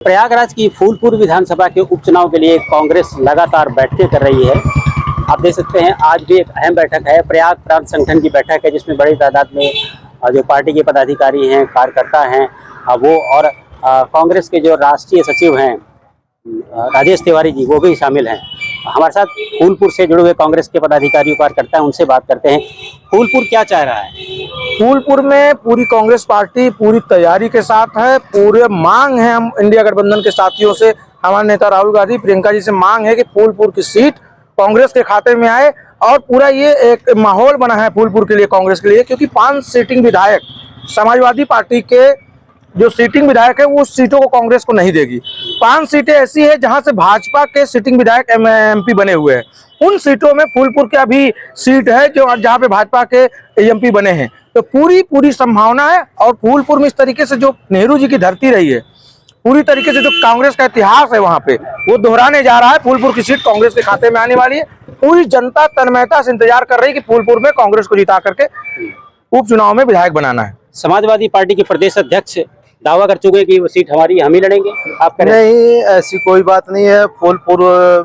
प्रयागराज की फूलपुर विधानसभा के उपचुनाव के लिए कांग्रेस लगातार बैठकें कर रही है। आप देख सकते हैं आज भी एक अहम बैठक है, प्रयाग प्रांत संगठन की बैठक है, जिसमें बड़ी तादाद में जो पार्टी के पदाधिकारी हैं, कार्यकर्ता हैं, वो और कांग्रेस के जो राष्ट्रीय सचिव हैं राजेश तिवारी जी, वो भी शामिल हैं। हमारे साथ फूलपुर से जुड़े हुए कांग्रेस के पदाधिकारी कार्यकर्ता हैं, उनसे बात करते हैं। फूलपुर क्या चाह रहा है? फूलपुर में पूरी कांग्रेस पार्टी पूरी तैयारी के साथ है। पूरे मांग है हम इंडिया गठबंधन के साथियों से, हमारे नेता राहुल गांधी, प्रियंका जी से मांग है कि फूलपुर की सीट कांग्रेस के खाते में आए। और पूरा ये एक माहौल बना है फूलपुर के लिए, कांग्रेस के लिए, क्योंकि 5 सीटिंग विधायक समाजवादी पार्टी के जो सीटिंग विधायक है वो सीटों को कांग्रेस को नहीं देगी। 5 सीटें ऐसी है जहां से भाजपा के सीटिंग विधायक एमपी बने हुए हैं। उन सीटों में फूलपुर का भी सीट है जो जहां पे भाजपा के एमपी बने हैं। तो पूरी संभावना है। और फूलपुर में इस तरीके से जो नेहरू जी की धरती रही है, पूरी तरीके से जो कांग्रेस का इतिहास है वहां पे वो दोहराने जा रहा है। फूलपुर की सीट कांग्रेस के खाते में आने वाली है। पूरी जनता तन्मयता से इंतजार कर रही है कि फूलपुर में कांग्रेस को जिता करके उपचुनाव में विधायक बनाना है। समाजवादी पार्टी के प्रदेश अध्यक्ष दावा कर चुके हैं कि वो सीट हमारी, हम ही लड़ेंगे। आप करें? नहीं, ऐसी कोई बात नहीं है। फूलपुर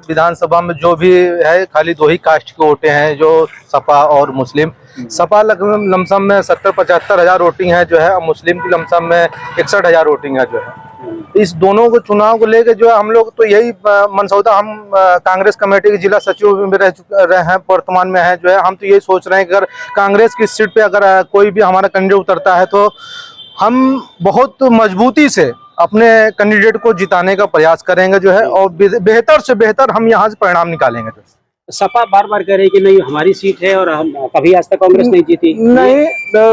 विधानसभा में जो भी है खाली 2 ही कास्ट के वोटे हैं, जो सपा और मुस्लिम। सपा लमसम में 70-75 हजार वोटिंग है जो है, और मुस्लिम की लमसम में 61 हजार वोटिंग है जो है। इस दोनों को चुनाव को लेकर जो है हम लोग तो यही मनसौदा, हम कांग्रेस कमेटी के जिला सचिव में रहे हैं, वर्तमान में है जो है। हम तो यही सोच रहे हैं कि अगर कांग्रेस की सीट पे अगर कोई भी हमारा कैंडिडेट उतरता है तो हम बहुत मजबूती से अपने कैंडिडेट को जिताने का प्रयास करेंगे जो है, और बेहतर से बेहतर हम यहाँ से परिणाम निकालेंगे। सपा बार बार कह रही है कि नहीं हमारी सीट है, और हम कभी आज तक कांग्रेस नहीं जीती। नहीं,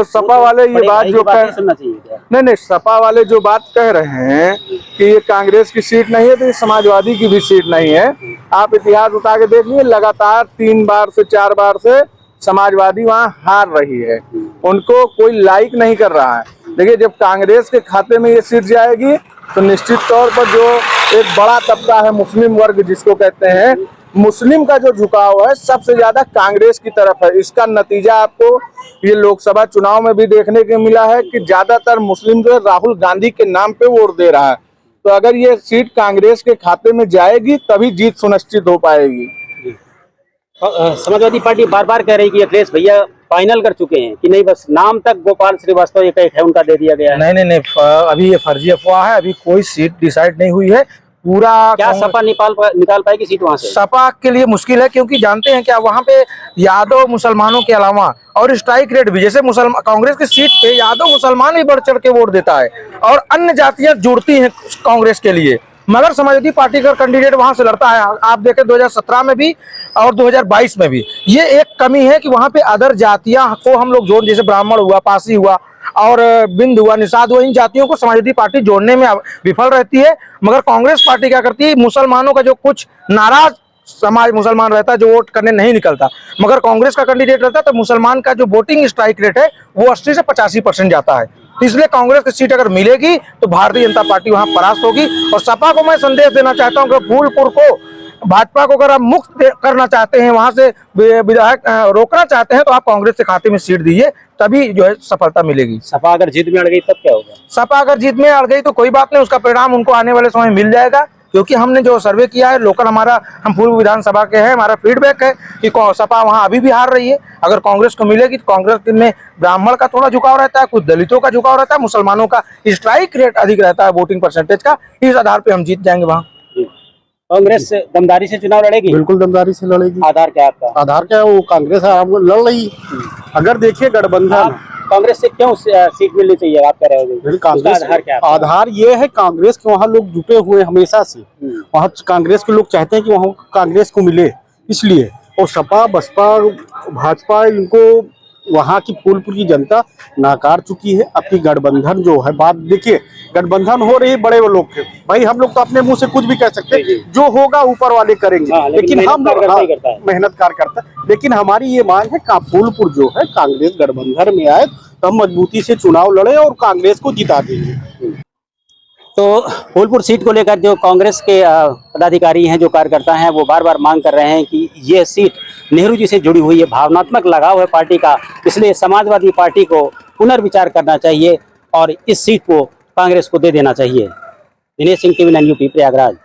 सपा वाले ये बात जो सुनना चाहिए क्या? नहीं, सपा वाले जो बात कह रहे हैं कि ये कांग्रेस की सीट नहीं है तो ये समाजवादी की भी सीट नहीं है। आप इतिहास उठा के देखिए, लगातार 3 बार से 4 बार से समाजवादी वहाँ हार रही है, उनको कोई लाइक नहीं कर रहा है। देखिए, जब कांग्रेस के खाते में ये सीट जाएगी तो निश्चित तौर पर जो एक बड़ा तबका है मुस्लिम वर्ग जिसको कहते हैं, मुस्लिम का जो झुकाव है सबसे ज्यादा कांग्रेस की तरफ है। इसका नतीजा आपको ये लोकसभा चुनाव में भी देखने को मिला है कि ज्यादातर मुस्लिम जो है राहुल गांधी के नाम पे वोट दे रहा है। तो अगर ये सीट कांग्रेस के खाते में जाएगी तभी जीत सुनिश्चित हो पाएगी। समाजवादी पार्टी बार बार कह रही कि अखिलेश भैया फाइनल कर चुके हैं कि नहीं, बस नाम तक गोपाल श्रीवास्तव एक है उनका दे दिया गया है। नहीं, अभी ये फर्जी अफवाह है। अभी कोई सीट डिसाइड नहीं हुई है। पूरा क्या सपा निकाल पाएगी सीट वहां से? सपा के लिए मुश्किल है, क्योंकि जानते हैं क्या, वहां पे यादव मुसलमानों के अलावा और स्ट्राइक रेट भी, जैसे कांग्रेस की सीट पे यादव मुसलमान भी बढ़ चढ़ के वोट देता है और अन्य जातियां जुड़ती हैं कांग्रेस के लिए। मगर समाजवादी पार्टी का कैंडिडेट वहां से लड़ता है। आप देखें 2017 में भी और 2022 में भी। ये एक कमी है कि वहां पे अदर जातियां को हम लोग जोड़, जैसे ब्राह्मण हुआ, पासी हुआ और बिंद हुआ, निषाद हुआ, इन जातियों को समाजवादी पार्टी जोड़ने में विफल रहती है। मगर कांग्रेस पार्टी क्या करती है, मुसलमानों का जो कुछ नाराज समाज मुसलमान रहता है जो वोट करने नहीं निकलता, मगर कांग्रेस का कैंडिडेट रहता है तो मुसलमान का जो वोटिंग स्ट्राइक रेट है वो 80 से 85% जाता है। तो इसलिए कांग्रेस की सीट अगर मिलेगी तो भारतीय जनता पार्टी वहां परास्त होगी। और सपा को मैं संदेश देना चाहता हूं कि फूलपुर को, भाजपा को अगर आप मुक्त करना चाहते हैं, वहां से विधायक रोकना चाहते हैं, तो आप कांग्रेस के खाते में सीट दीजिए, तभी जो है सफलता मिलेगी। सपा अगर जीत में अड़ गई तब क्या होगा? सपा अगर जीत में अड़ गई तो कोई बात नहीं, उसका परिणाम उनको आने वाले समय मिल जाएगा। क्योंकि हमने जो सर्वे किया है लोकल, हम फूलपुर विधानसभा के हैं, हमारा फीडबैक है कि सपा वहां अभी भी हार रही है। अगर कांग्रेस को मिलेगी तो कांग्रेस में ब्राह्मण का थोड़ा झुकाव रहता है, कुछ दलितों का झुकाव रहता है, मुसलमानों का स्ट्राइक रेट अधिक रहता है वोटिंग परसेंटेज का। इस आधार पे हम जीत जाएंगे वहाँ। कांग्रेस दमदारी से चुनाव लड़ेगी? बिल्कुल दमदारी से लड़ेगी। आधार क्या आपका? आधार क्या है, वो कांग्रेस लड़ रही। अगर देखिए गठबंधन, कांग्रेस से क्यों सीट मिलनी चाहिए आप कह रहे हो? कांग्रेस आधार क्या है? आधार ये है कांग्रेस के वहाँ लोग जुटे हुए हैं हमेशा से। वहाँ कांग्रेस के लोग चाहते हैं कि वहाँ कांग्रेस को मिले, इसलिए। और सपा, बसपा, भाजपा, इनको वहाँ की फूलपुर की जनता नाकार चुकी है। आपकी गठबंधन जो है, बात देखिए, गठबंधन हो रही बड़े वो लोग के, भाई हम लोग तो अपने मुंह से कुछ भी कह सकते हैं, जो होगा ऊपर वाले करेंगे। लेकिन हम मेहनत करता है। लेकिन हमारी ये मांग है कि फूलपुर जो है कांग्रेस गठबंधन में आए तो हम मजबूती से चुनाव लड़े और कांग्रेस को जिता देंगे। तो फूलपुर सीट को लेकर जो कांग्रेस के पदाधिकारी हैं, जो कार्यकर्ता हैं, वो बार बार मांग कर रहे हैं कि ये सीट नेहरू जी से जुड़ी हुई है, भावनात्मक लगाव है पार्टी का, इसलिए समाजवादी पार्टी को पुनर्विचार करना चाहिए और इस सीट को कांग्रेस को दे देना चाहिए। Dinesh Singh, TV9 UP, Prayagraj.